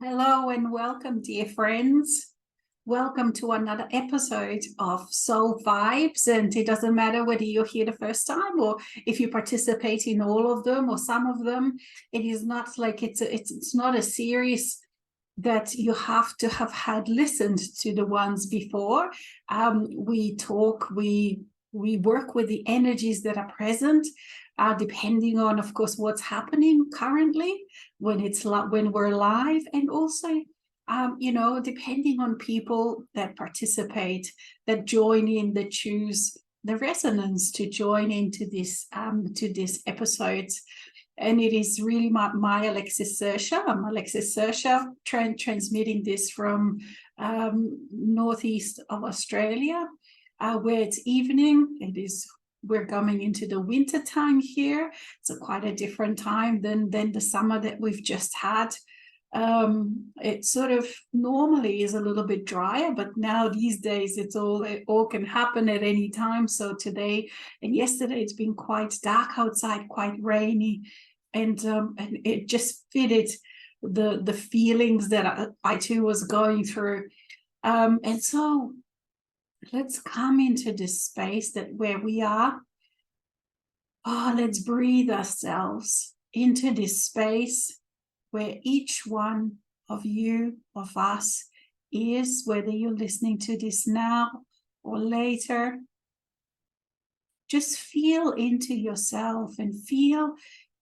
Hello and welcome, dear friends. Welcome to another episode of Soul Vibes. And it doesn't matter whether you're here the first time or if you participate in all of them or some of them. It is not like it's not a series that you have to have had listened to the ones before. We talk, we work with the energies that are present, depending on, of course, what's happening currently when we're live, and also depending on people that participate, that join in, that choose the resonance to join into this episodes. And it is really my Alexis Sersha. I'm Alexis Sersha, transmitting this from northeast of Australia, where it's evening. We're coming into the winter time here. It's quite a different time than the summer that we've just had. It sort of normally is a little bit drier, but now these days it all can happen at any time. So today and yesterday it's been quite dark outside, quite rainy, and it just fitted the feelings that I too was going through. And so let's come into this space where we are. Let's breathe ourselves into this space where each one of you, of us, is, whether you're listening to this now or later. Just feel into yourself and feel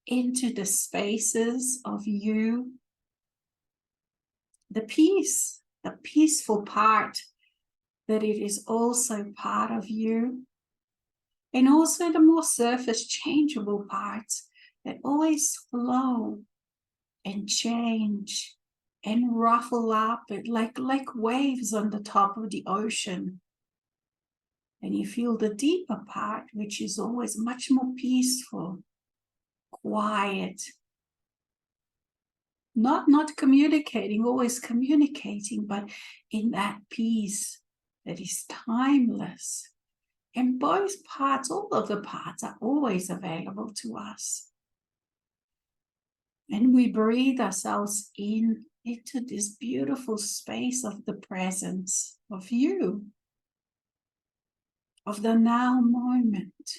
into the spaces of you. The peace, the peaceful part, that it is also part of you. And also the more surface changeable parts that always flow and change and ruffle up like waves on the top of the ocean. And you feel the deeper part, which is always much more peaceful, quiet, not communicating, always communicating, but in that peace that is timeless. And both parts, all of the parts, are always available to us. And we breathe ourselves into this beautiful space of the presence of you, of the now moment.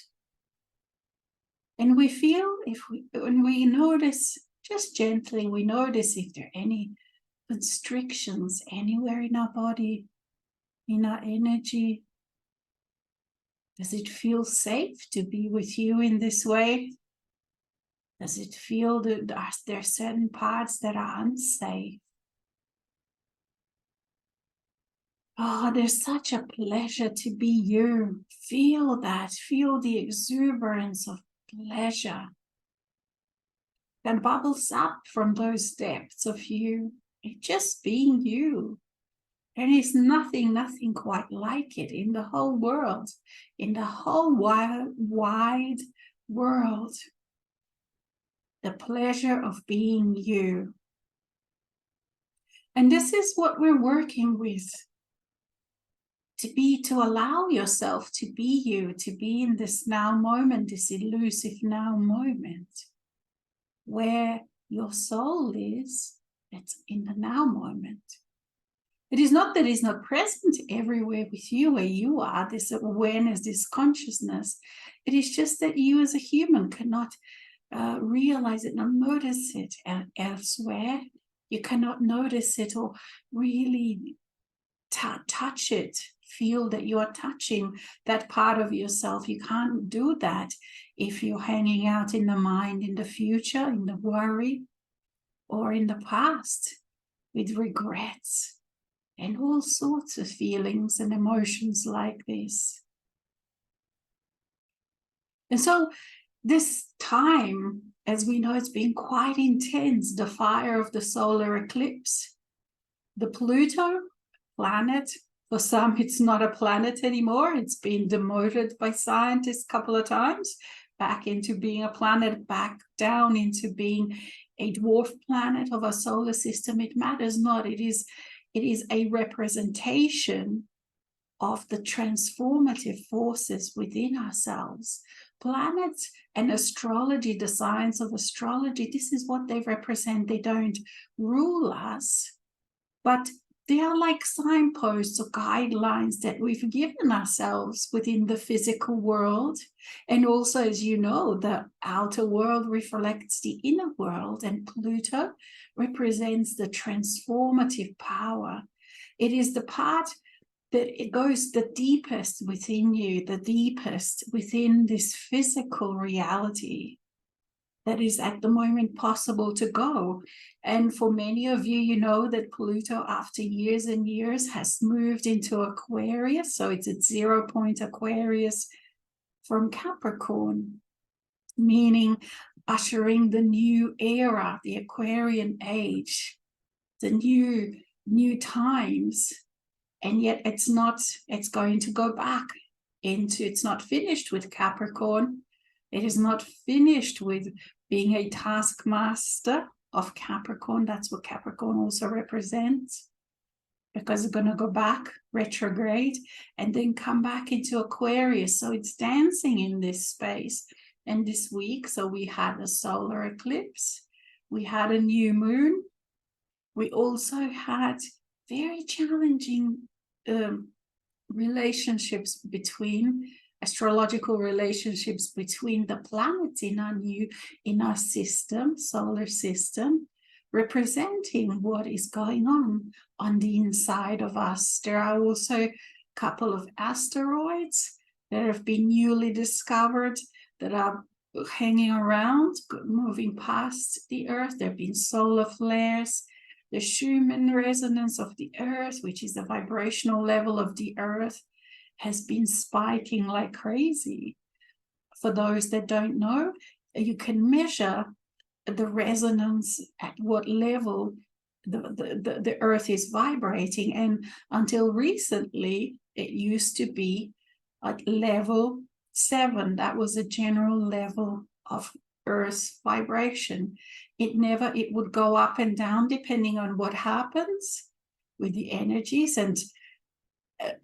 And we feel, when we notice, just gently, we notice if there are any constrictions anywhere in our body, in our energy. Does it feel safe to be with you in this way? Does it feel that there are certain parts that are unsafe? There's such a pleasure to be you. Feel that. Feel the exuberance of pleasure that bubbles up from those depths of you. It's just being you. There is nothing quite like it in the whole world, in the whole wide world. The pleasure of being you. And this is what we're working with. To allow yourself to be you, to be in this now moment, this elusive now moment, where your soul is, it's in the now moment. It is not that it's not present everywhere with you where you are, this awareness, this consciousness. It is just that you as a human cannot realize it, not notice it elsewhere. You cannot notice it or really touch it, feel that you are touching that part of yourself. You can't do that if you're hanging out in the mind, in the future, in the worry, or in the past with regrets and all sorts of feelings and emotions like this. And so this time, as we know, it's been quite intense. The fire of the solar eclipse, the Pluto planet, for some it's not a planet anymore. It's been demoted by scientists a couple of times back into being a planet, back down into being a dwarf planet of our solar system. It matters not. It is a representation of the transformative forces within ourselves. Planets and astrology, the science of astrology, this is what they represent. They don't rule us, but they are like signposts or guidelines that we've given ourselves within the physical world. And also, as you know, the outer world reflects the inner world, and Pluto represents the transformative power. It is the part that it goes the deepest within you, the deepest within this physical reality that is at the moment possible to go. And for many of you, you know that Pluto, after years and years, has moved into Aquarius. So it's at 0 point Aquarius from Capricorn, meaning ushering the new era, the Aquarian age, the new times. And yet it's going to go back into, it's not finished with Capricorn. It is not finished with being a taskmaster of Capricorn. That's what Capricorn also represents, because it's going to go back retrograde and then come back into Aquarius. So it's dancing in this space. And this week, so we had a solar eclipse, we had a new moon, we also had very challenging relationships between astrological relationships between the planets in our system, solar system, representing what is going on the inside of us. There are also a couple of asteroids that have been newly discovered that are hanging around, moving past the Earth. There have been solar flares. The Schumann resonance of the Earth, which is the vibrational level of the Earth, has been spiking like crazy. For those that don't know, you can measure the resonance at what level the Earth is vibrating. And until recently, it used to be at level 7. That was a general level of Earth's vibration. It would go up and down depending on what happens with the energies, and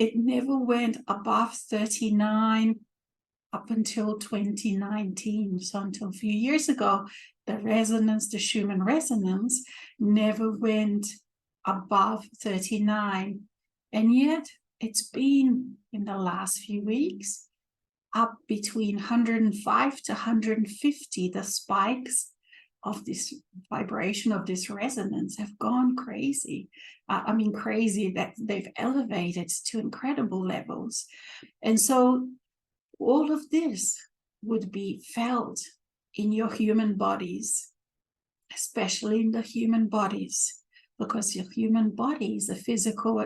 it never went above 39 up until 2019. So until a few years ago, the Schumann resonance never went above 39. And yet it's been, in the last few weeks, up between 105 to 150. The spikes of this vibration, of this resonance, have gone crazy. Crazy that they've elevated to incredible levels. And so all of this would be felt in your human bodies, especially in the human bodies, because your human body is a physical,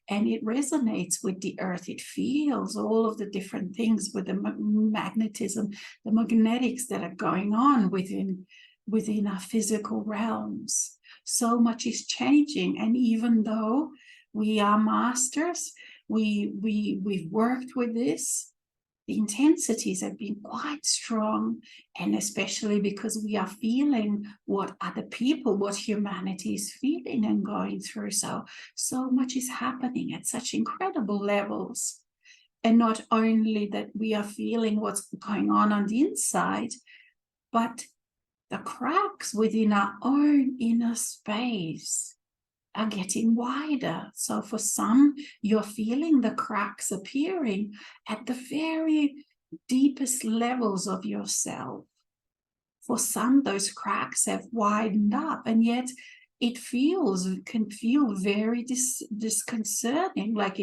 and it resonates with the Earth. It feels all of the different things with the magnetism, the magnetics that are going on within our physical realms. So much is changing, and even though we are masters, we've worked with this, the intensities have been quite strong, and especially because we are feeling what humanity is feeling and going through. So much is happening at such incredible levels. And not only that we are feeling what's going on the inside, but the cracks within our own inner space are getting wider. So for some, you're feeling the cracks appearing at the very deepest levels of yourself. For some, those cracks have widened up, and yet it can feel very disconcerting. Like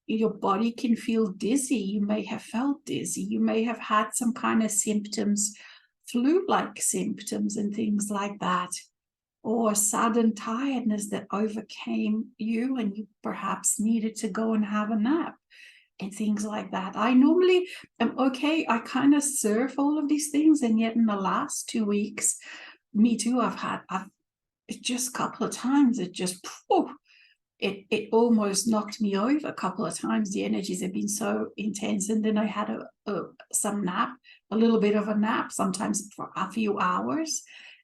your body can feel dizzy. You may have felt dizzy. You may have had some kind of symptoms, flu-like symptoms and things like that, or sudden tiredness that overcame you and you perhaps needed to go and have a nap and things like that. I normally am okay. I kind of surf all of these things, and yet in the last 2 weeks, me too, I've just a couple of times, it almost knocked me over a couple of times. The energies have been so intense, and then I had some nap, a little bit of a nap, sometimes for a few hours,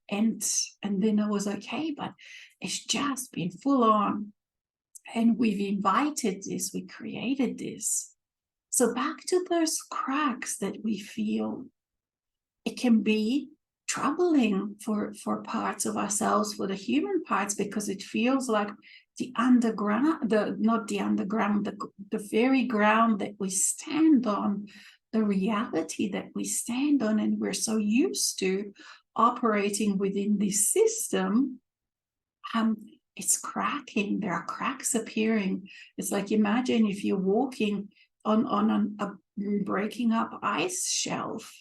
and then I was okay. But it's just been full on And we've invited this, we created this. So back to those cracks that we feel. It can be troubling for parts of ourselves, for the human parts, because it feels like the underground, not the underground, the very ground that we stand on, the reality that we stand on, and we're so used to operating within this system, it's cracking. There are cracks appearing. It's like, imagine if you're walking on a breaking up ice shelf,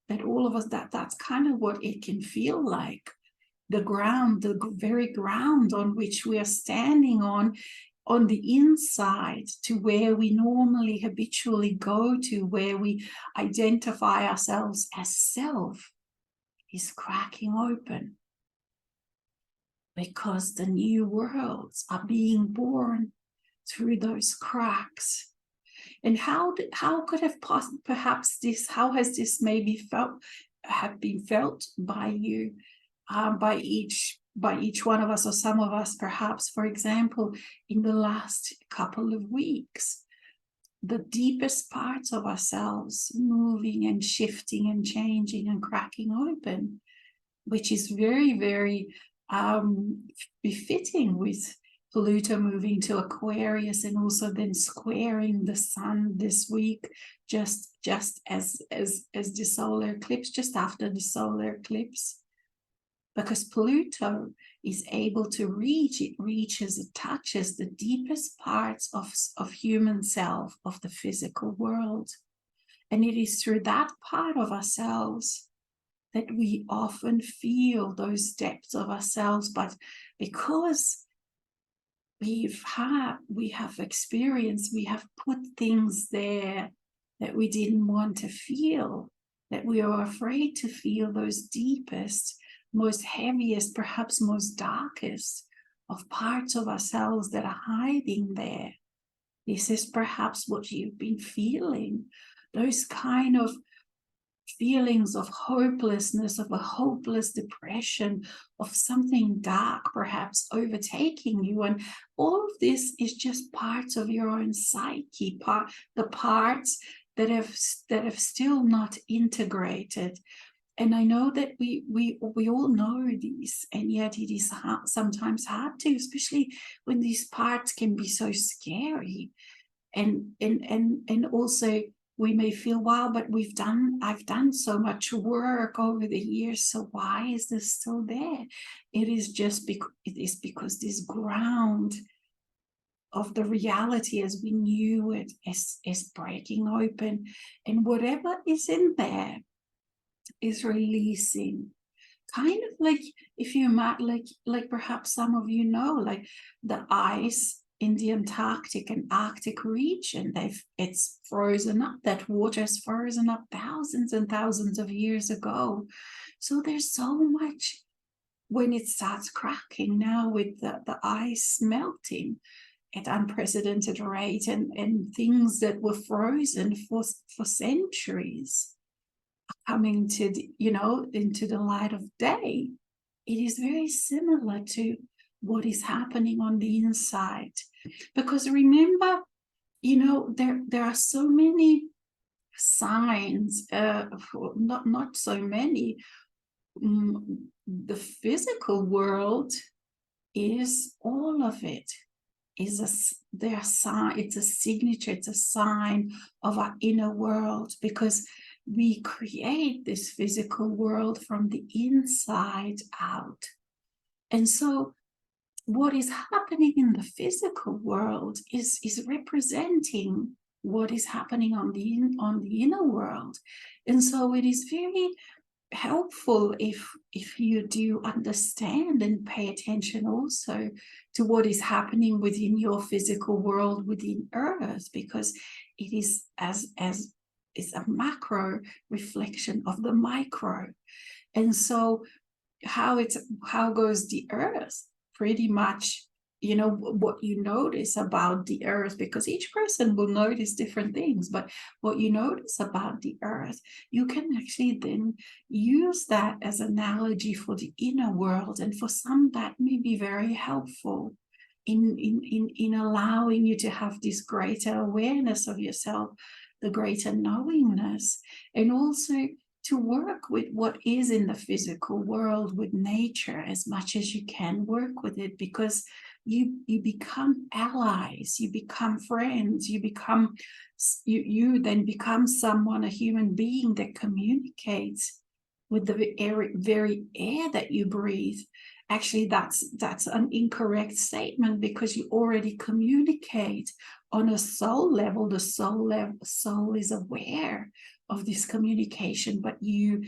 that all of us, that's kind of what it can feel like. The ground, the very ground on which we are standing on the inside, to where we normally habitually go to, where we identify ourselves as self, is cracking open. Because the new worlds are being born through those cracks. And how could have perhaps this, how has this maybe been felt by you, by each one of us, or some of us perhaps, for example, in the last couple of weeks, the deepest parts of ourselves moving and shifting and changing and cracking open, which is very, very befitting with Pluto moving to Aquarius, and also then squaring the sun this week, just as the solar eclipse, just after the solar eclipse, because Pluto is able to reach, it reaches, it touches the deepest parts of human self, of the physical world, and it is through that part of ourselves that we often feel those depths of ourselves. But because we have experienced, we have put things there that we didn't want to feel, that we are afraid to feel, those deepest, most heaviest, perhaps most darkest of parts of ourselves that are hiding there. This is perhaps what you've been feeling, those kind of feelings of hopelessness, of a hopeless depression, of something dark perhaps overtaking you. And all of this is just parts of your own psyche, the parts that have still not integrated. And I know that we all know these, and yet it is sometimes hard to, especially when these parts can be so scary. And also we may feel, wow, but I've done so much work over the years, so why is this still there? It is just because this ground of the reality as we knew it is breaking open, and whatever is in there is releasing. Kind of like, if you might, like perhaps some of you know, like the ice in the Antarctic and Arctic region, it's frozen up. That water is frozen up thousands and thousands of years ago. So there's so much, when it starts cracking now with the ice melting at unprecedented rate, and things that were frozen for centuries coming to into the light of day. It is very similar to what is happening on the inside, because remember, there are so many signs, not so many. The physical world is all of it, is their sign. It's a signature, it's a sign of our inner world, because we create this physical world from the inside out. And so what is happening in the physical world is representing what is happening on the inner world. And so it is very helpful if you do understand and pay attention also to what is happening within your physical world, within Earth, because it is is a macro reflection of the micro. And so how goes the Earth? Pretty much, what you notice about the Earth, because each person will notice different things, but what you notice about the Earth, you can actually then use that as an analogy for the inner world. And for some, that may be very helpful, in allowing you to have this greater awareness of yourself, the greater knowingness, and also to work with what is in the physical world, with nature, as much as you can work with it, because you become allies, you become friends, you then become someone, a human being that communicates with the very air that you breathe. Actually, that's an incorrect statement, because you already communicate on a soul level. The soul is aware of this communication, but you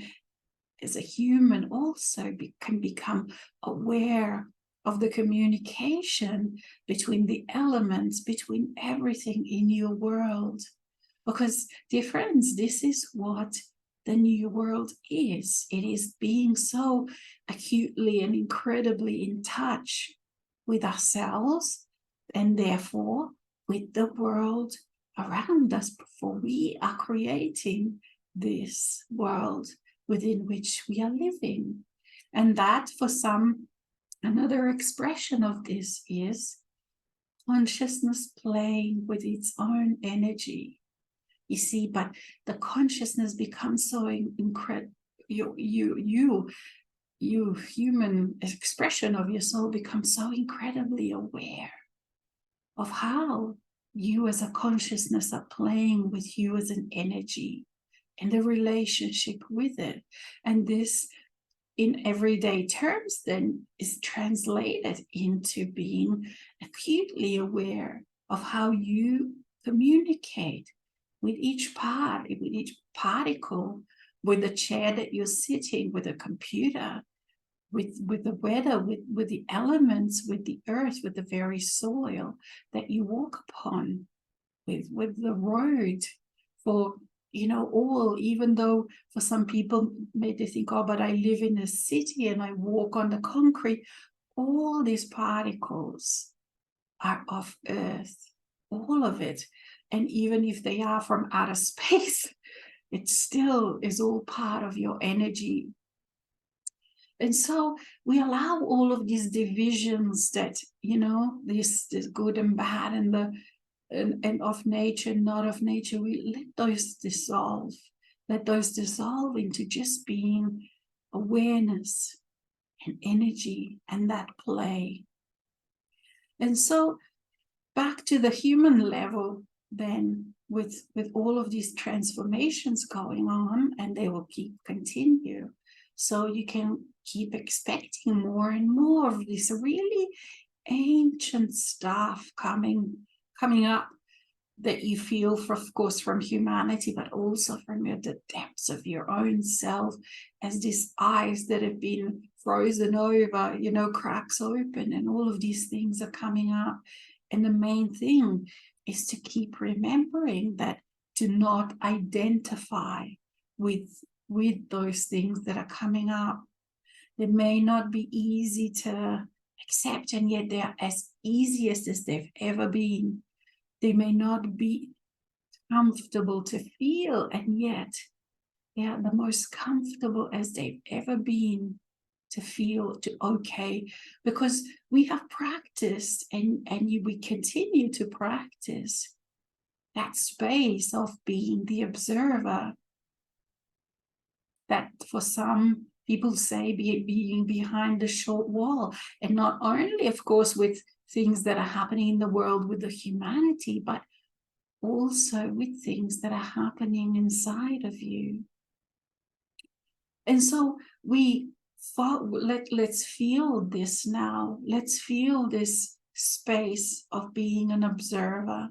as a human also can become aware of the communication between the elements, between everything in your world. Because, dear friends, this is what the new world is. It is being so acutely and incredibly in touch with ourselves, and therefore with the world around us, for we are creating this world within which we are living. And that, for some, another expression of this is consciousness playing with its own energy. You see, but the consciousness becomes so incredible. You human expression of your soul becomes so incredibly aware of how you as a consciousness are playing with you as an energy and the relationship with it. And this, in everyday terms, then is translated into being acutely aware of how you communicate with each part, with each particle, with the chair that you're sitting, with a computer, with the weather, with the elements, with the earth, with the very soil that you walk upon, with the road. For all, even though for some people may they think, oh, but I live in a city and I walk on the concrete, all these particles are of earth, all of it. And even if they are from outer space, it still is all part of your energy. And so we allow all of these divisions that, this good and bad, and of nature, not of nature, we let those dissolve. Let those dissolve into just being awareness and energy and that play. And so back to the human level, then, with all of these transformations going on, and they will continue. So you can keep expecting more and more of this really ancient stuff coming up, that you feel, of course, from humanity, but also from the depths of your own self, as these eyes that have been frozen over, cracks open, and all of these things are coming up. And the main thing is to keep remembering that, to not identify with those things that are coming up. They may not be easy to accept, and yet they're as easiest as they've ever been. They may not be comfortable to feel, and yet they are the most comfortable as they've ever been to feel, okay, because we have practiced, and we continue to practice that space of being the observer, that for some people say being behind the short wall, and not only, of course, with things that are happening in the world with the humanity, but also with things that are happening inside of you. And so let's feel this now. Let's feel this space of being an observer.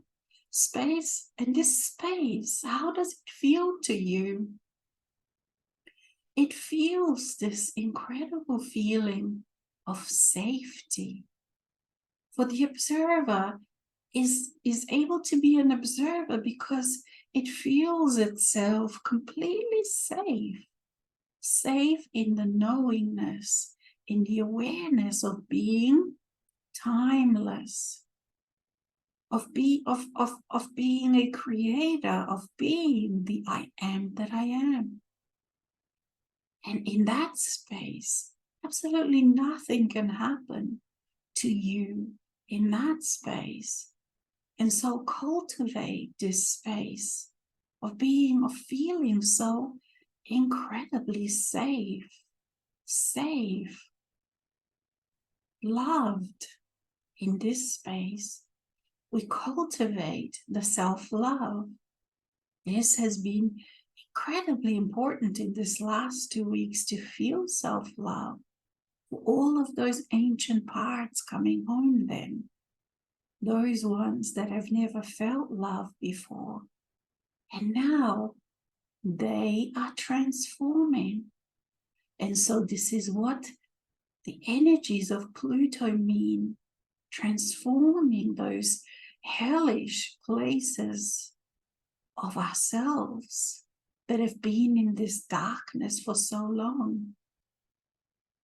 Space, and this space, how does it feel to you? It feels this incredible feeling of safety. For the observer is able to be an observer because it feels itself completely safe in the knowingness, in the awareness of being timeless, of being a creator, of being the I am that I am. And in that space, absolutely nothing can happen to you in that space. And so cultivate this space of being, of feeling so incredibly safe, loved in this space. We cultivate the self-love. This has been incredibly important in this last 2 weeks, to feel self-love. All of those ancient parts coming home then. Those ones that have never felt love before. And now they are transforming. And so this is what the energies of Pluto mean. Transforming those hellish places of ourselves that have been in this darkness for so long,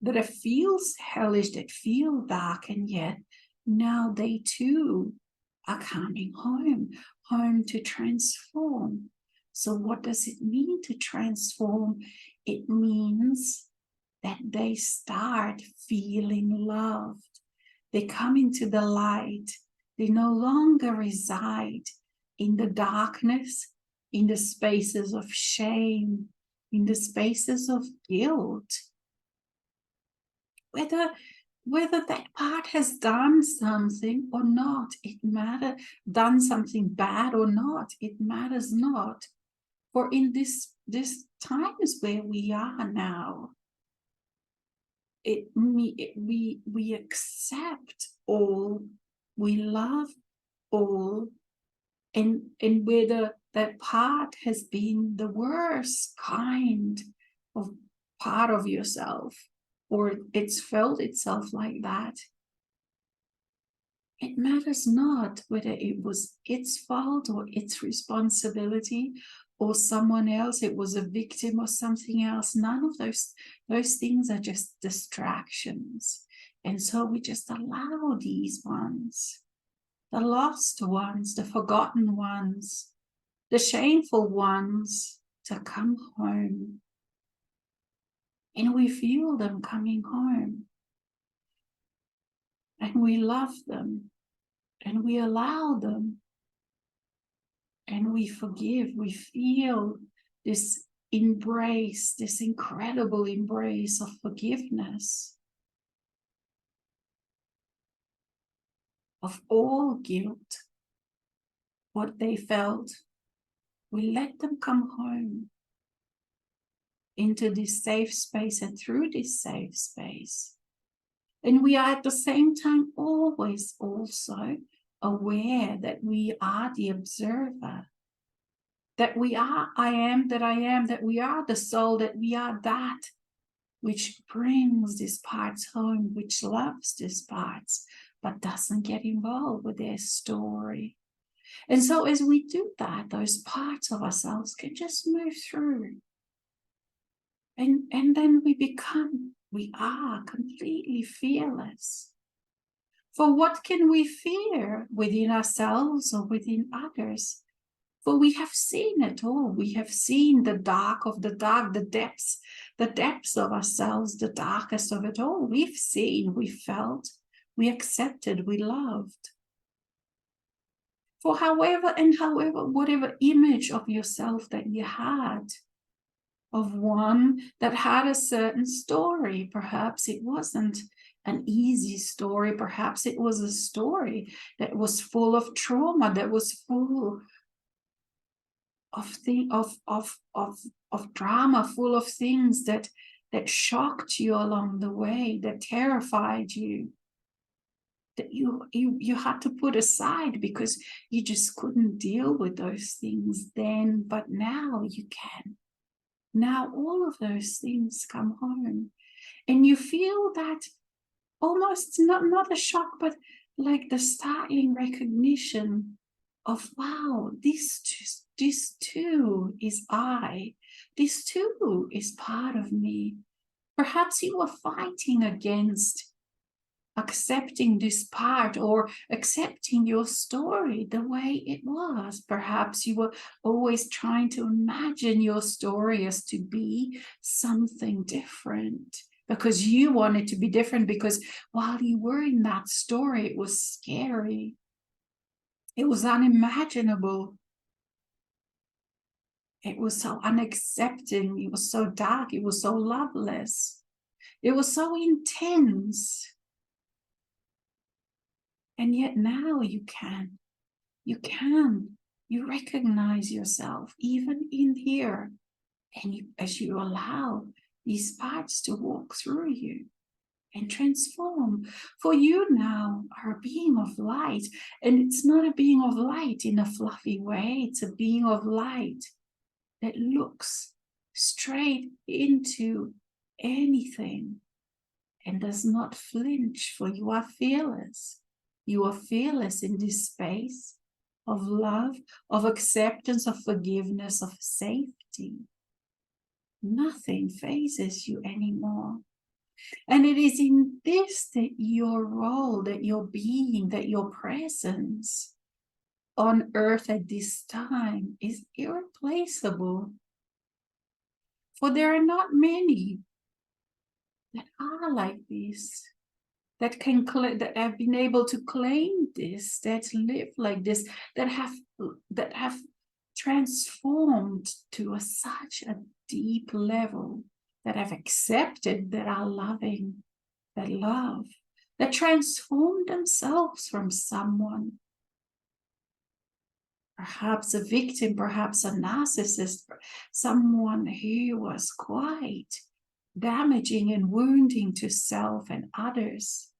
that it feels hellish, that feel dark, and yet now they too are coming home to transform. So what does it mean to transform? It means that they start feeling loved. They come into the light. They no longer reside in the darkness, in the spaces of shame, in the spaces of guilt. Whether that part has done something or not, it matters. Done something bad or not, it matters not. For in this times where we are now, we accept all, we love all, and whether that part has been the worst kind of part of yourself, or it's felt itself like that, it matters not whether it was its fault or its responsibility or someone else, it was a victim or something else. None of those things are just distractions. And so we just allow these ones, the lost ones, the forgotten ones, the shameful ones, to come home. And we feel them coming home. And we love them. And we allow them. And we forgive. We feel this embrace, this incredible embrace of forgiveness, of all guilt, what they felt. We let them come home into this safe space, and through this safe space. And we are at the same time always also aware that we are the observer, that we are I am, that we are the soul, that we are that which brings these parts home, which loves these parts, but doesn't get involved with their story. And so as we do that, those parts of ourselves can just move through. And then we are completely fearless. For what can we fear within ourselves or within others? For we have seen it all. We have seen the dark of the dark, the depths of ourselves, the darkest of it all. We've seen, we felt, we accepted, we loved. For whatever image of yourself that you had, of one that had a certain story, perhaps it wasn't an easy story, perhaps it was a story that was full of trauma, that was full of drama, full of things that shocked you along the way, that terrified you, that you had to put aside because you just couldn't deal with those things then, but now you can. Now all of those things come home, and you feel that almost not a shock, but like the startling recognition of, wow, this too is I. This too is part of me. Perhaps you were fighting against accepting this part or accepting your story the way it was. Perhaps you were always trying to imagine your story as to be something different. because you wanted to be different, because while you were in that story, it was scary. It was unimaginable. It was so unaccepting. It was so dark. It was so loveless. It was so intense. And yet now you can. You recognize yourself even in here. And as you allow these parts to walk through you and transform. For you now are a being of light. And it's not a being of light in a fluffy way. It's a being of light that looks straight into anything and does not flinch, for you are fearless. You are fearless in this space of love, of acceptance, of forgiveness, of safety. Nothing phases you anymore. And it is in this that your role, that your being, that your presence on earth at this time is irreplaceable. For there are not many that are like this, that have been able to claim this, that live like this, that have transformed to such a deep level, that have accepted, that are loving, that love, that transformed themselves from someone, perhaps a victim, perhaps a narcissist, someone who was quite damaging and wounding to self and others.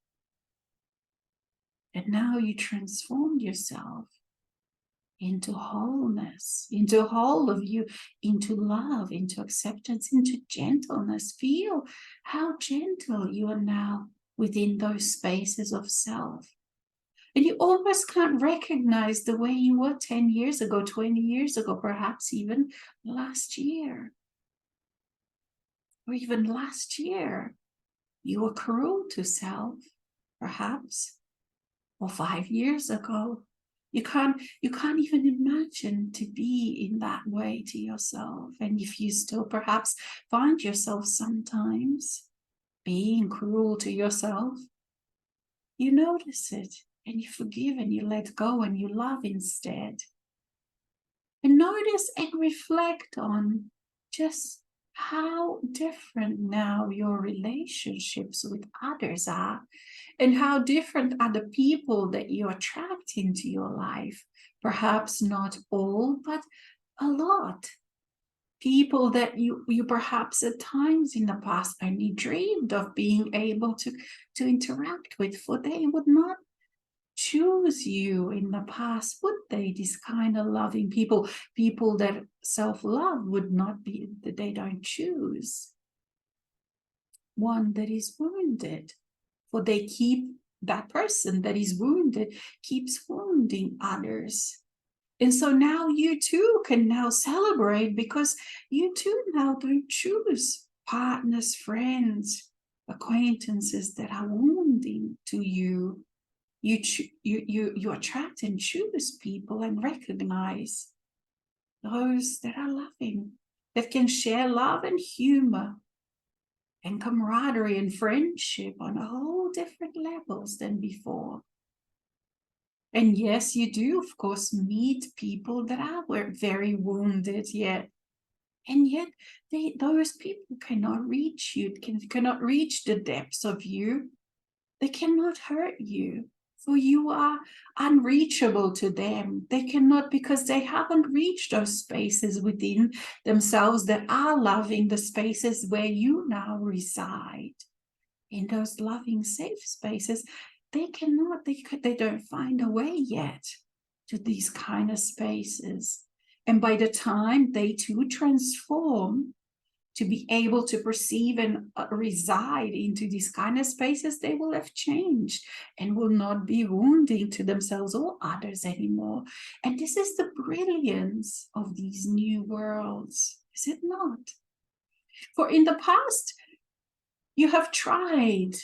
And now you transformed yourself into wholeness, into whole of you, into love, into acceptance, into gentleness. Feel how gentle you are now within those spaces of self. And you almost can't recognize the way you were 10 years ago, 20 years ago, perhaps even last year. Or even last year, you were cruel to self, perhaps. Or 5 years ago. You can't even imagine to be in that way to yourself. And if you still perhaps find yourself sometimes being cruel to yourself, you notice it and you forgive and you let go and you love instead. And notice and reflect on just how different now your relationships with others are, and how different are the people that you attract into your life. Perhaps not all, but a lot. People that you perhaps at times in the past only dreamed of being able to interact with, for they would not choose you in the past, would they? These kind of loving people that self-love would not be, that they don't choose. One that is wounded, for they keep, that person that is wounded keeps wounding others. And so now you too can now celebrate, because you too now don't choose partners, friends, acquaintances that are wounding to you. You attract and choose people and recognize those that are loving, that can share love and humor and camaraderie and friendship on a whole different levels than before. And yes, you do, of course, meet people that are very wounded yet. And yet those people cannot reach you, cannot reach the depths of you. They cannot hurt you, for you are unreachable to them. They cannot, because they haven't reached those spaces within themselves that are loving, the spaces where you now reside. In those loving, safe spaces, they cannot, they don't find a way yet to these kind of spaces. And by the time they too transform to be able to perceive and reside into these kind of spaces, they will have changed and will not be wounding to themselves or others anymore. And this is the brilliance of these new worlds, is it not? For in the past, you have tried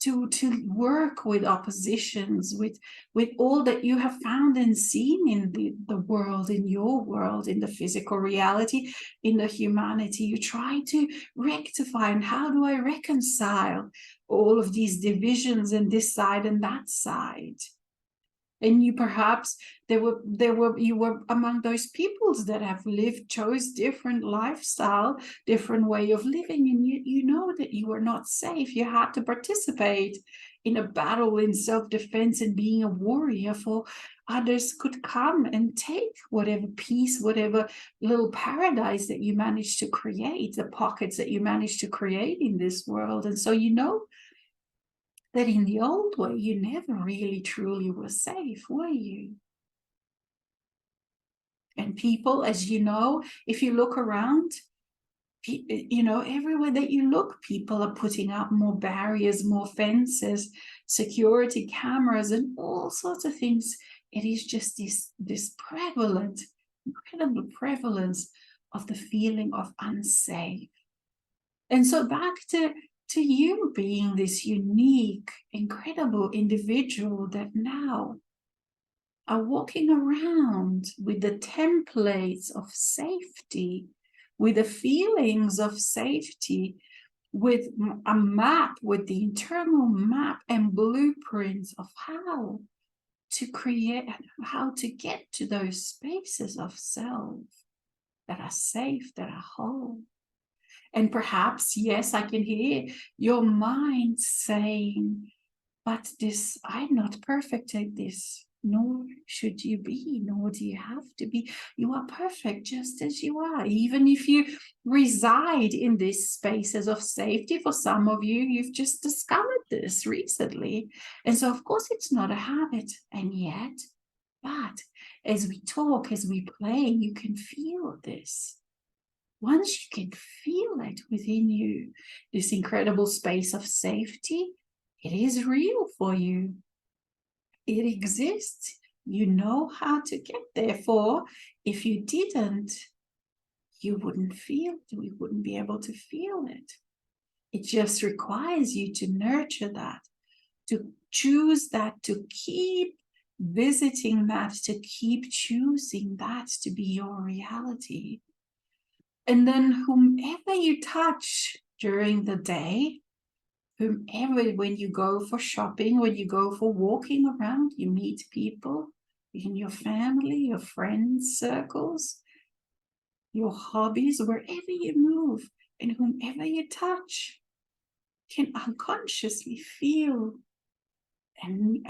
to work with oppositions, with all that you have found and seen in the world, in your world, in the physical reality, in the humanity. You try to rectify, and how do I reconcile all of these divisions and this side and that side? And you perhaps you were among those peoples that have chose different lifestyle, different way of living, and you know that you were not safe. You had to participate in a battle in self-defense and being a warrior, for others could come and take whatever peace, whatever little paradise that you managed to create, the pockets that you managed to create in this world. And so you know that in the old way, you never really truly were safe, were you? And people, as you know, if you look around, you know, everywhere that you look, people are putting up more barriers, more fences, security cameras, and all sorts of things. It is just this prevalent, incredible prevalence of the feeling of unsafe. And so back to you being this unique, incredible individual that now are walking around with the templates of safety, with the feelings of safety, with a map, with the internal map and blueprints of how to create, how to get to those spaces of self that are safe, that are whole. And perhaps, yes, I can hear your mind saying, but this, I'm not perfect at this, nor should you be, nor do you have to be. You are perfect just as you are. Even if you reside in these spaces of safety, for some of you, you've just discovered this recently. And so, of course, it's not a habit. And yet, but as we talk, as we play, you can feel this. Once you can feel it within you, this incredible space of safety, it is real for you. It exists. You know how to get there. For if you didn't, you wouldn't feel it. We wouldn't be able to feel it. It just requires you to nurture that, to choose that, to keep visiting that, to keep choosing that to be your reality. And then whomever you touch during the day, whomever, when you go for shopping, when you go for walking around, you meet people in your family, your friends' circles, your hobbies, wherever you move, and whomever you touch can unconsciously feel and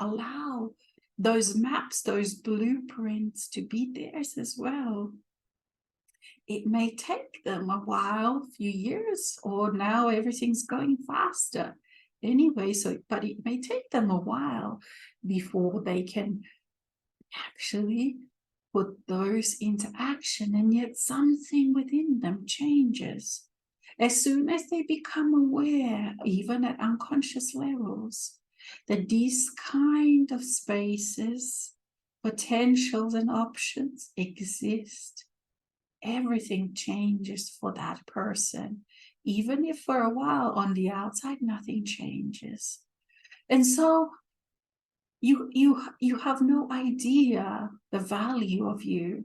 allow those maps, those blueprints to be theirs as well. It may take them a while, a few years, or now everything's going faster anyway. So, but it may take them a while before they can actually put those into action. And yet something within them changes. As soon as they become aware, even at unconscious levels, that these kind of spaces, potentials and options exist, everything changes for that person, even if for a while on the outside nothing changes. And so you have no idea the value of you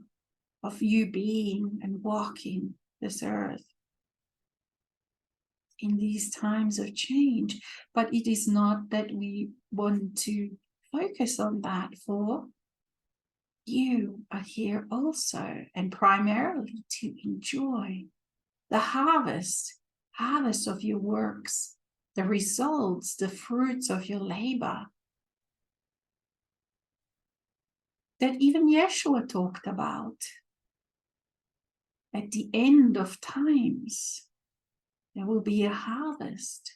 being and walking this earth in these times of change. But it is not that we want to focus on that, for you are here also, and primarily to enjoy the harvest of your works, the results, the fruits of your labor that even Yeshua talked about. At the end of times, there will be a harvest.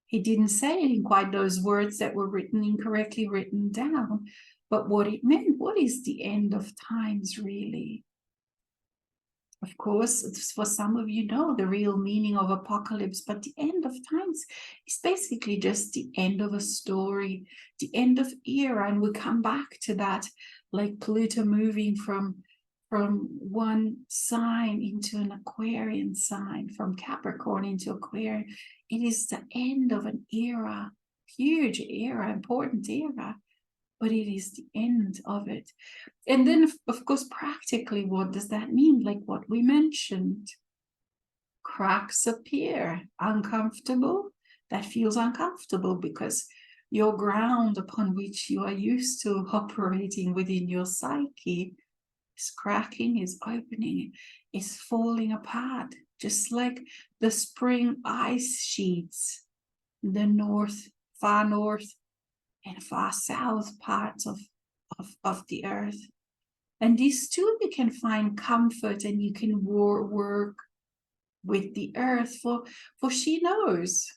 He didn't say it in quite those words that were incorrectly written down, but what it meant. What is the end of times really? Of course, for some of you know the real meaning of apocalypse, but the end of times is basically just the end of a story, the end of era. And we come back to that, like Pluto moving from from one sign into an Aquarian sign, from Capricorn into Aquarian. It is the end of an era, huge era, important era, but it is the end of it. And then, of course, practically, what does that mean? Like what we mentioned, cracks appear, uncomfortable. That feels uncomfortable because your ground upon which you are used to operating within your psyche is cracking, is opening, is falling apart, just like the spring ice sheets in the far north and far south parts of the earth. And these two, you can find comfort and you can work with the earth, for she knows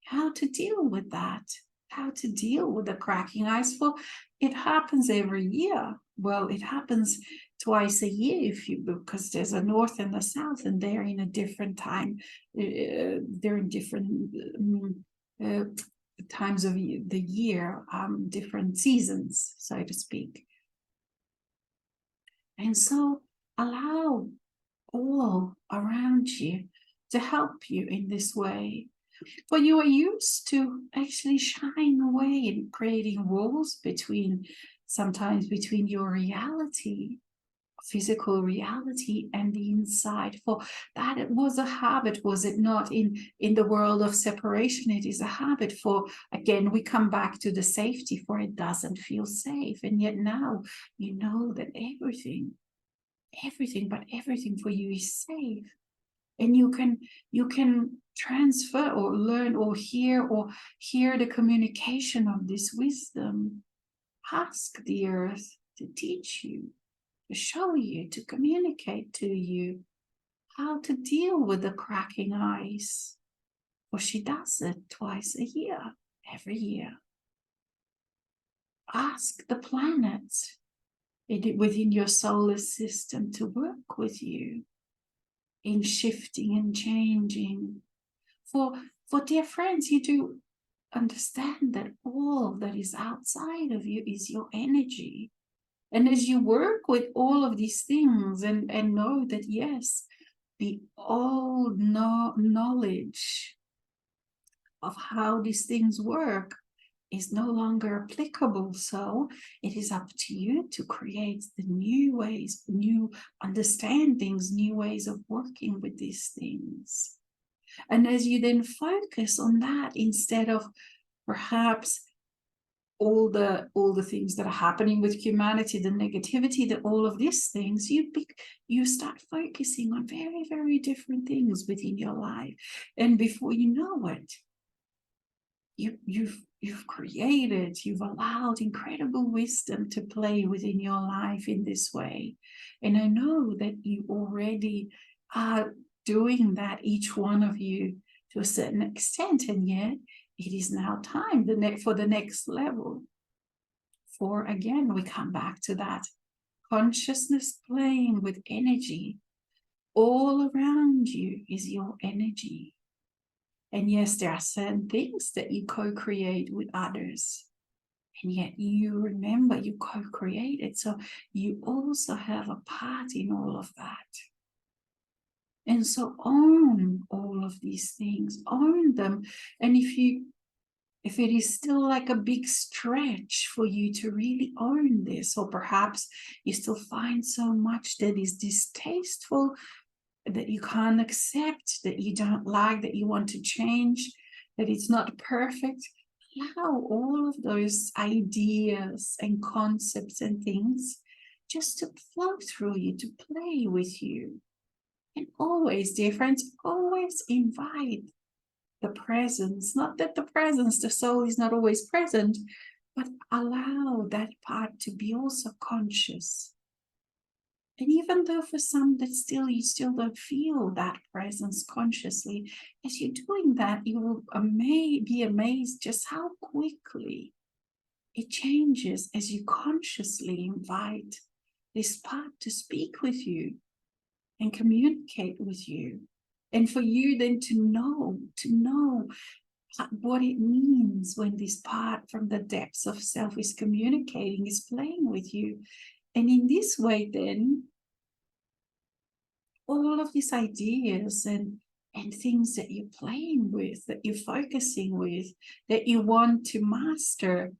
how to deal with that, how to deal with the cracking ice. For it happens every year. Well, it happens twice a year because there's a north and a south, and they're in a different time. They're in different times of the year, different seasons, so to speak. And so allow all around you to help you in this way. But you are used to actually shying away and creating walls sometimes between your reality, physical reality, and the inside. For that, it was a habit, was it not? In the world of separation, it is a habit. For again, we come back to the safety, for it doesn't feel safe. And yet now you know that everything but everything for you is safe. And you can transfer or learn or hear the communication of this wisdom. Ask the earth to teach you, to show you, to communicate to you how to deal with the cracking ice. For she does it twice a year, every year. Ask the planets within your solar system to work with you in shifting and changing. For dear friends, you do understand that all that is outside of you is your energy. And as you work with all of these things and know that, yes, the old knowledge of how these things work is no longer applicable. So it is up to you to create the new ways, new understandings, new ways of working with these things. And as you then focus on that, instead of perhaps all the things that are happening with humanity, the negativity, all of these things, you start focusing on very, very different things within your life. And before you know it, you've created, you've allowed incredible wisdom to play within your life in this way. And I know that you already are doing that, each one of you, to a certain extent, and yet it is now time for the next level. For again, we come back to that consciousness playing with energy. All around you is your energy. And yes, there are certain things that you co-create with others. And yet you remember you co-created. So you also have a part in all of that. And so own all of these things, own them. And if it is still like a big stretch for you to really own this, or perhaps you still find so much that is distasteful, that you can't accept, that you don't like, that you want to change, that it's not perfect, allow all of those ideas and concepts and things just to flow through you, to play with you. And always, dear friends, always invite the presence. Not that the soul is not always present, but allow that part to be also conscious. And even though for some that you still don't feel that presence consciously, as you're doing that, you will be amazed just how quickly it changes as you consciously invite this part to speak with you and communicate with you. And for you then to know what it means when this part from the depths of self is communicating, is playing with you. And in this way, then, all of these ideas and things that you're playing with, that you're focusing with, that you want to master,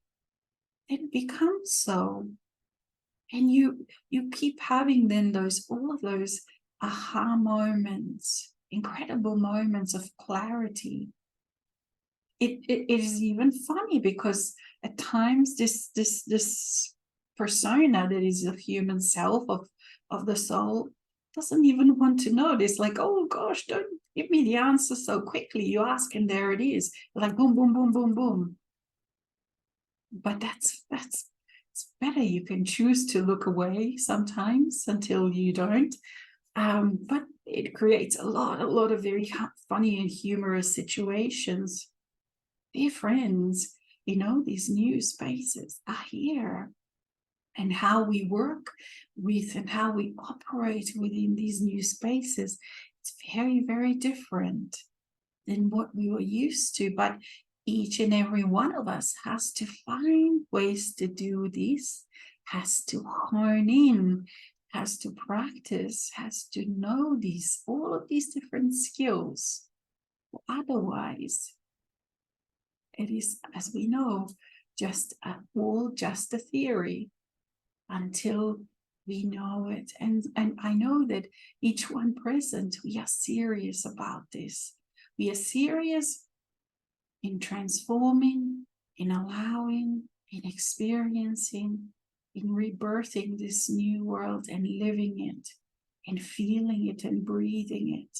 it becomes so. And you keep having then all of those aha moments, incredible moments of clarity. It is even funny because at times this persona that is the human self of the soul doesn't even want to know this. Like, oh gosh, don't give me the answer so quickly. You ask and there it is. Like boom, boom, boom, boom, boom. But that's it's better. You can choose to look away sometimes until you don't. But it creates a lot of very funny and humorous situations. Dear friends, these new spaces are here, and how we work with and how we operate within these new spaces, it's very, very different than what we were used to. But each and every one of us has to find ways to do this, has to hone in, has to practice, has to know all of these different skills. Otherwise, it is, as we know, just a theory until we know it. And I know that each one present, we are serious about this. We are serious in transforming, in allowing, in experiencing, in rebirthing this new world and living it and feeling it and breathing it.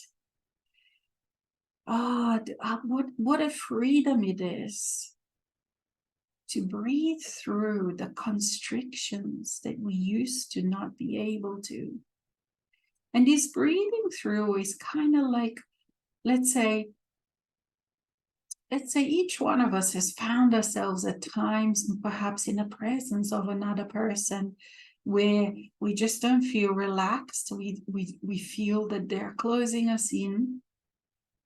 What a freedom it is to breathe through the constrictions that we used to not be able to. And this breathing through is kind of like, let's say each one of us has found ourselves at times, perhaps in the presence of another person, where we just don't feel relaxed. We feel that they're closing us in.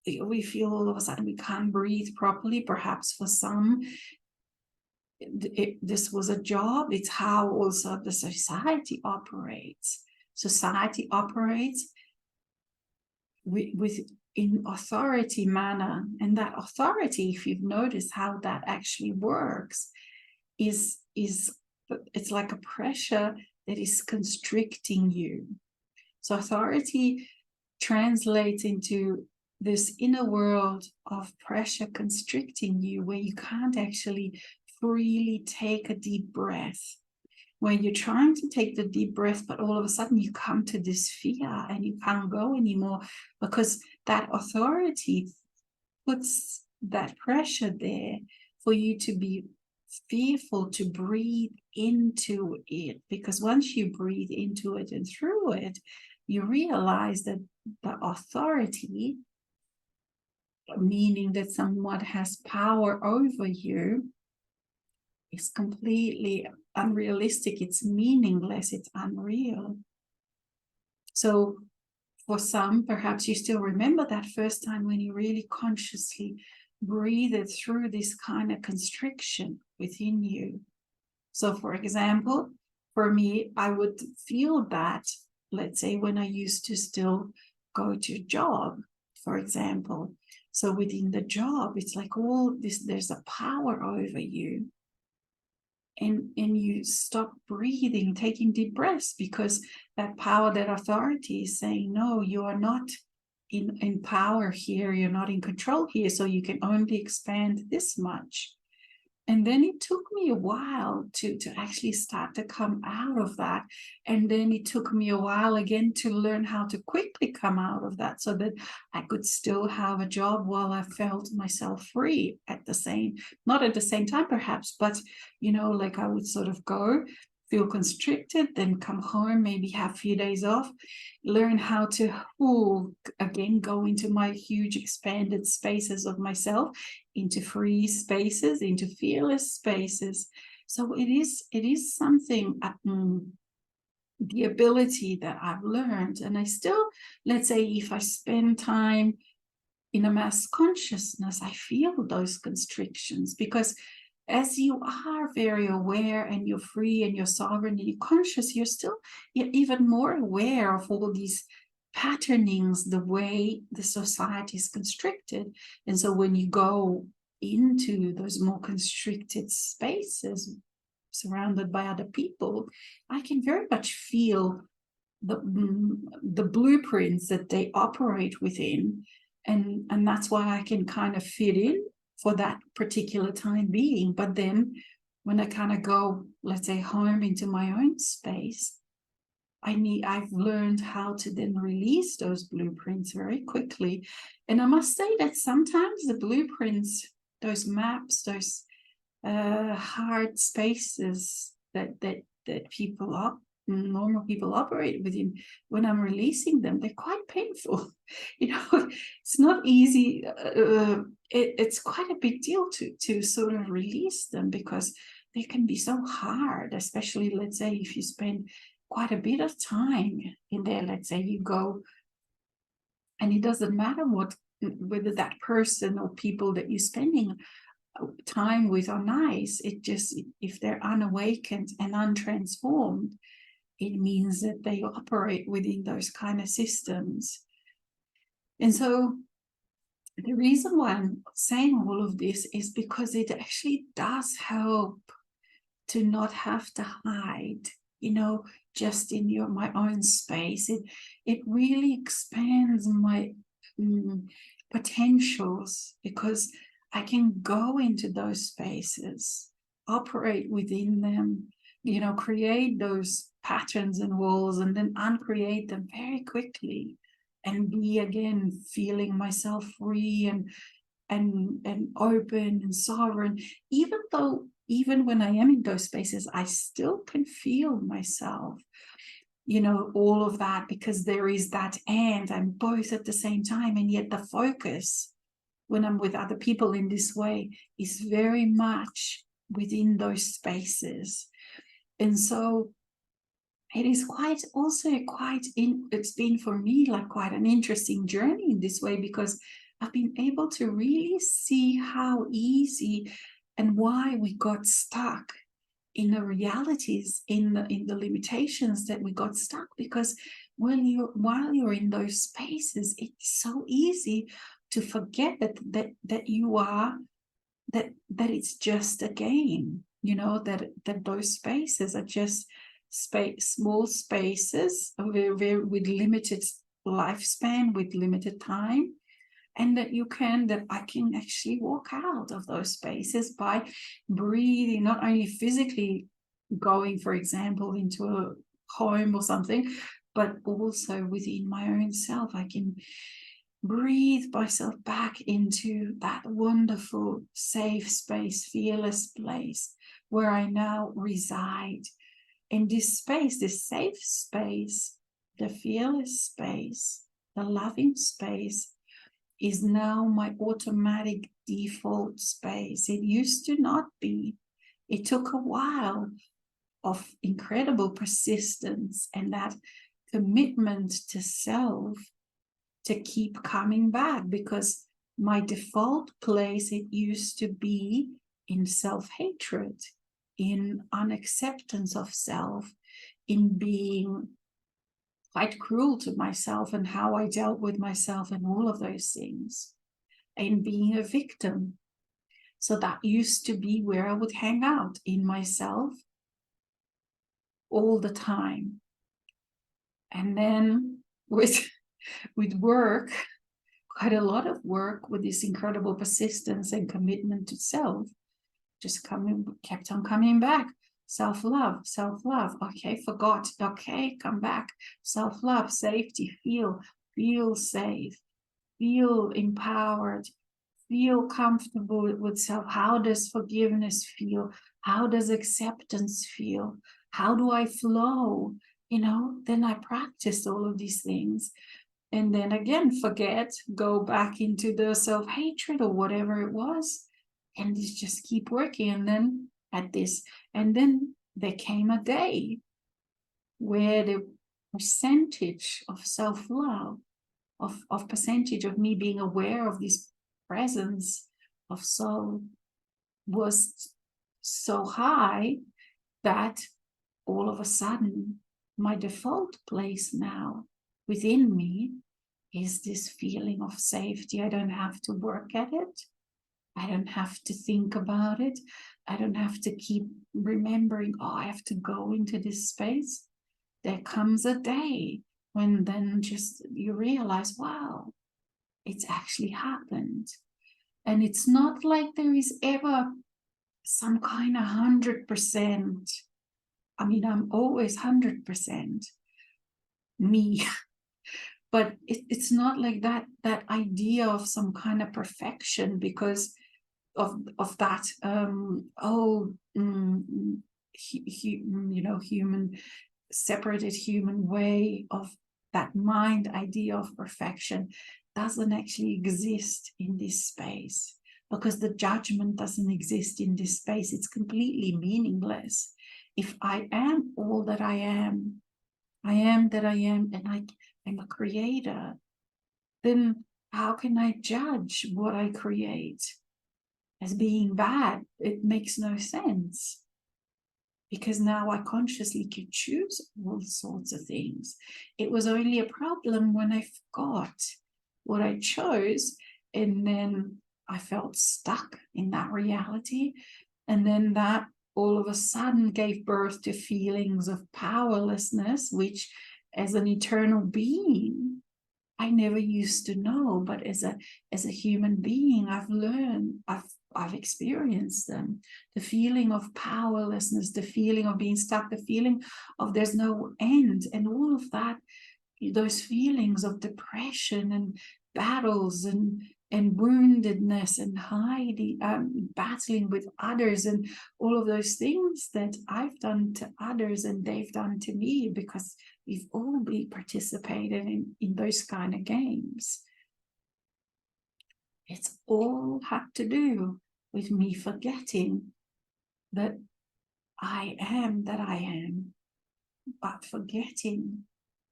We feel all of a sudden we can't breathe properly. Perhaps for some, this was a job. It's how also the society operates. Society operates with in authority manner, and that authority, if you've noticed how that actually works, is it's like a pressure that is constricting you. So authority translates into this inner world of pressure constricting you, where you can't actually freely take a deep breath, where you're trying to take the deep breath, but all of a sudden you come to this fear and you can't go anymore, because that authority puts that pressure there for you to be fearful to breathe into it. Because once you breathe into it and through it, you realize that the authority, meaning that someone has power over you, is completely unrealistic. It's meaningless. It's unreal. So for some, perhaps you still remember that first time when you really consciously breathed through this kind of constriction within you. So for example, for me, I would feel that, let's say, when I used to still go to a job, for example. So within the job, it's like all this, there's a power over you. And you stop breathing, taking deep breaths, because that power, that authority is saying, no, you are not in power here, you're not in control here, so you can only expand this much. And then it took me a while to actually start to come out of that. And then it took me a while again to learn how to quickly come out of that, so that I could still have a job while I felt myself free not at the same time perhaps, but, like I would sort of go, feel constricted, then come home, maybe have a few days off, learn how to again go into my huge expanded spaces of myself, into free spaces, into fearless spaces. So it is something, the ability that I've learned. And I still, let's say, if I spend time in a mass consciousness, I feel those constrictions, because as you are very aware and you're free and you're sovereign and you're conscious, you're even more aware of all these patternings the way the society is constricted. And so when you go into those more constricted spaces surrounded by other people, I can very much feel the blueprints that they operate within, and that's why I can kind of fit in for that particular time being. But then when I kind of go, let's say, home into my own space, I've learned how to then release those blueprints very quickly. And I must say that sometimes the blueprints, those maps, those hard spaces that normal people operate within, when I'm releasing them, they're quite painful. It's not easy. It's quite a big deal to sort of release them, because they can be so hard, especially, let's say, if you spend quite a bit of time in there. Let's say you go, and it doesn't matter whether that person or people that you're spending time with are nice. It just, if they're unawakened and untransformed, it means that they operate within those kind of systems. And so the reason why I'm saying all of this is because it actually does help to not have to hide, just in my own space. It really expands my potentials, because I can go into those spaces, operate within them, create those patterns and walls, and then uncreate them very quickly, and be again feeling myself free and open and sovereign. Even when I am in those spaces, I still can feel myself, all of that, because there is that, and I'm both at the same time. And yet the focus when I'm with other people in this way is very much within those spaces. And so it is it's been for me like quite an interesting journey in this way, because I've been able to really see how easy and why we got stuck in the realities, in the limitations that we got stuck. Because while you're in those spaces, it's so easy to forget that you are, that it's just a game, that those spaces are just small spaces with limited lifespan, with limited time. And that I can actually walk out of those spaces by breathing, not only physically going, for example, into a home or something, but also within my own self. I can breathe myself back into that wonderful, safe space, fearless place where I now reside. In this space, this safe space, the fearless space, the loving space, is now my automatic default space. It used to not be. It took a while of incredible persistence and that commitment to self to keep coming back, because my default place, it used to be in self-hatred, in unacceptance of self, in being quite cruel to myself and how I dealt with myself and all of those things, and being a victim. So that used to be where I would hang out, in myself all the time. And then with work, quite a lot of work, with this incredible persistence and commitment to self, kept on coming back. Self-love. Okay, forgot. Okay, come back. Self-love, safety, feel safe, feel empowered, feel comfortable with self. How does forgiveness feel? How does acceptance feel? How do I flow? Then I practice all of these things. And then again, forget, go back into the self-hatred or whatever it was, and just keep working. And then there came a day where the percentage of self-love, of percentage of me being aware of this presence of soul, was so high that all of a sudden my default place now within me is this feeling of safety. I don't have to work at it. I don't have to think about it. I don't have to keep remembering, oh, I have to go into this space. There comes a day when then just you realize, wow, it's actually happened. And it's not like there is ever some kind of 100%. I mean, I'm always 100% me. But it's not like that idea of some kind of perfection because of that human separated human way of that mind idea of perfection doesn't actually exist in this space, because the judgment doesn't exist in this space. It's completely meaningless. If I am all that I am that I am, and I'm a creator, then how can I judge what I create as being bad? It makes no sense, because now I consciously could choose all sorts of things. It was only a problem when I forgot what I chose, and then I felt stuck in that reality. And then that all of a sudden gave birth to feelings of powerlessness, which as an eternal being, I never used to know, but as a human being, I've learned, I've experienced them. The feeling of powerlessness, the feeling of being stuck, the feeling of there's no end, and all of that, those feelings of depression and battles and woundedness and hiding, battling with others, and all of those things that I've done to others and they've done to me, because we've all been participated in those kind of games. It's all had to do with me forgetting that I am that I am, but forgetting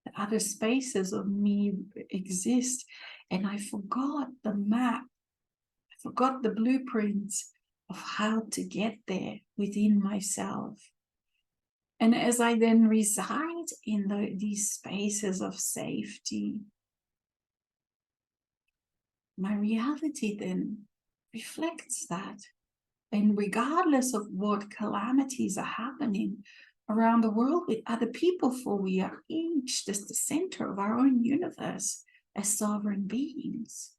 that other spaces of me exist. And I forgot the map, I forgot the blueprints of how to get there within myself. And as I then reside in these spaces of safety, my reality then reflects that. And regardless of what calamities are happening around the world with other people, for we are each just the center of our own universe as sovereign beings.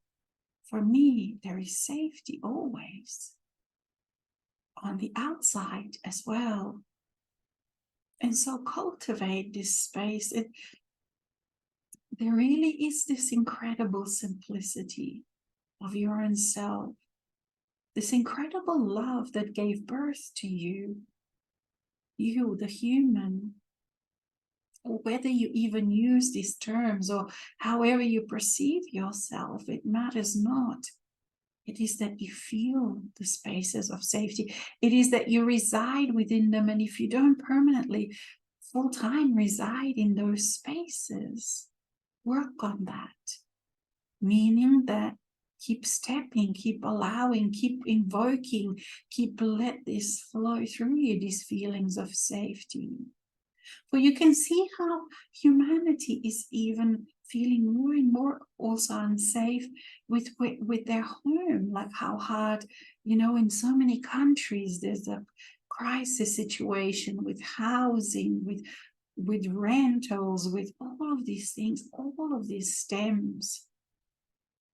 For me, there is safety always on the outside as well. And so cultivate this space. There really is this incredible simplicity of your own self, this incredible love that gave birth to you, the human, or whether you even use these terms or however you perceive yourself, it matters not. It is that you feel the spaces of safety. It is that you reside within them. And if you don't permanently, full-time reside in those spaces, work on that. Meaning that keep stepping, keep allowing, keep invoking, keep let this flow through you, these feelings of safety. For you can see how humanity is even feeling more and more also unsafe with their home, like how hard, in so many countries there's a crisis situation with housing, with rentals, with all of these things. All of this stems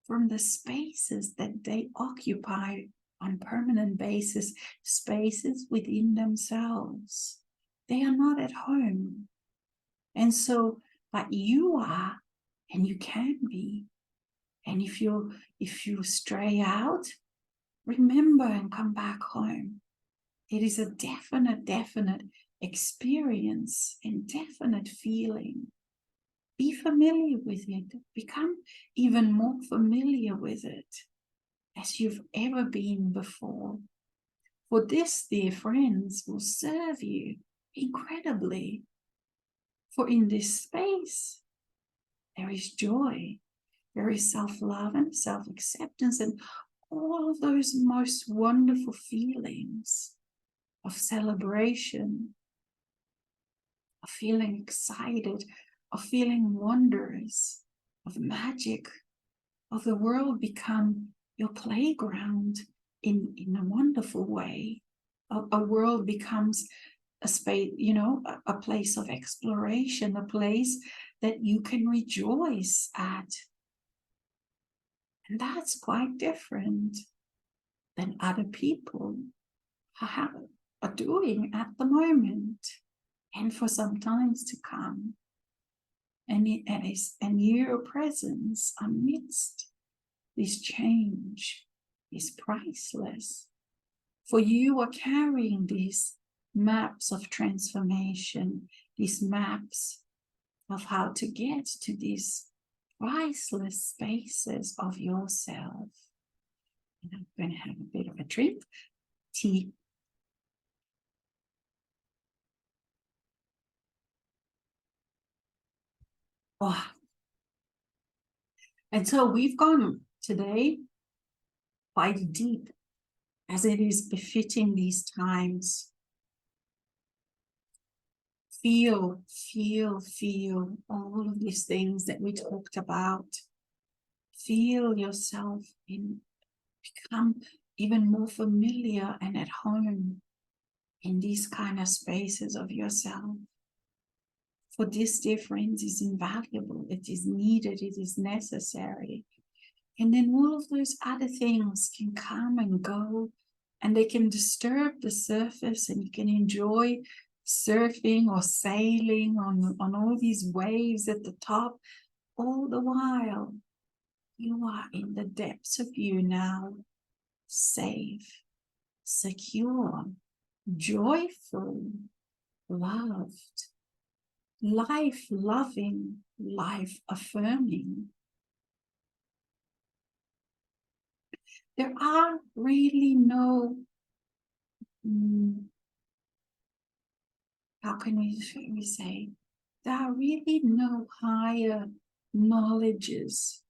from the spaces that they occupy on permanent basis, spaces within themselves. They are not at home. And so, but you are, and you can be. And if you stray out, remember and come back home. It is a definite experience and definite feeling. Be familiar with it. Become even more familiar with it as you've ever been before. For this, dear friends, will serve you incredibly. For in this space, there is joy, there is self-love and self-acceptance, and all of those most wonderful feelings of celebration, of feeling excited, of feeling wonders, of magic, of the world become your playground in a wonderful way. A world becomes a space, a place of exploration, a place that you can rejoice at. And that's quite different than other people are doing at the moment and for some times to come. And your presence amidst this change is priceless. For you are carrying these maps of transformation, these maps of how to get to these priceless spaces of yourself. And I'm going to have a bit of a drink. Tea. Oh. And so we've gone today quite deep, as it is befitting these times. Feel all of these things that we talked about. Feel yourself become even more familiar and at home in these kind of spaces of yourself. For this difference is invaluable, it is needed, it is necessary. And then all of those other things can come and go, and they can disturb the surface, and you can enjoy surfing or sailing on all these waves at the top. All the while, you are in the depths of you now, safe, secure, joyful, loved, life-loving, life-affirming. There are really no, how can we say, there are really no higher knowledges.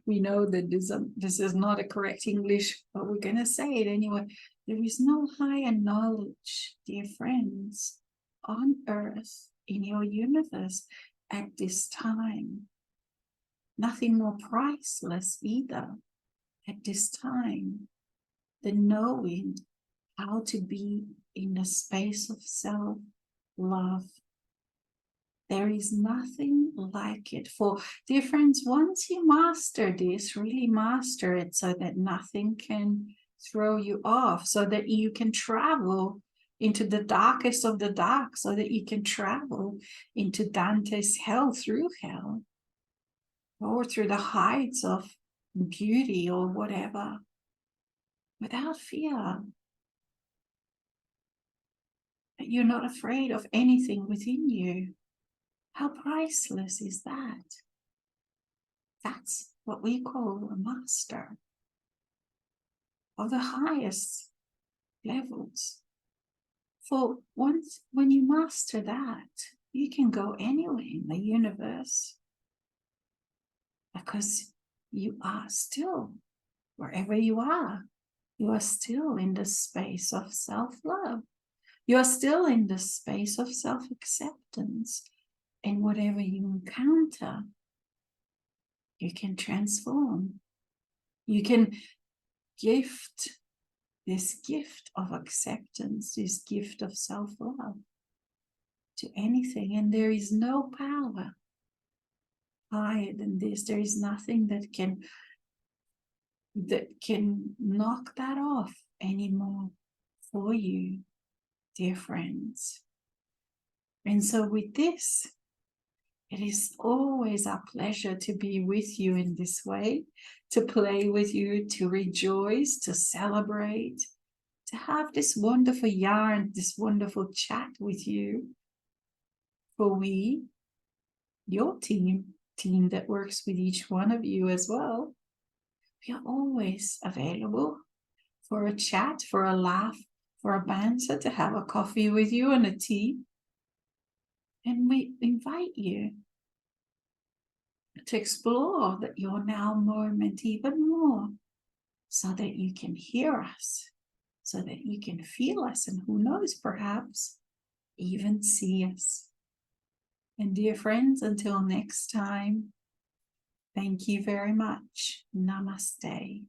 We know that this is not a correct English, but we're going to say it anyway. There is no higher knowledge, dear friends, on earth, in your universe, at this time. Nothing more priceless either at this time than knowing how to be in a space of self-love. There is nothing like it. For dear friends, once you master this, really master it so that nothing can throw you off, so that you can travel into the darkest of the dark, so that you can travel into Dante's hell, through hell, or through the heights of beauty or whatever, without fear. That you're not afraid of anything within you. How priceless is that? That's what we call a master of the highest levels. For once, when you master that, you can go anywhere in the universe, because you are still, wherever you are still in the space of self-love. You are still in the space of self-acceptance. And whatever you encounter, you can transform. You can gift this gift of acceptance, this gift of self-love to anything. And there is no power higher than this. There is nothing that can knock that off anymore for you, dear friends. And so with this, it is always a pleasure to be with you in this way, to play with you, to rejoice, to celebrate, to have this wonderful yarn, this wonderful chat with you. For we, your team that works with each one of you as well, we are always available for a chat, for a laugh, for a banter, to have a coffee with you and a tea. And we invite you to explore that your now moment even more, so that you can hear us, so that you can feel us, and who knows, perhaps even see us. And dear friends, until next time, thank you very much. Namaste.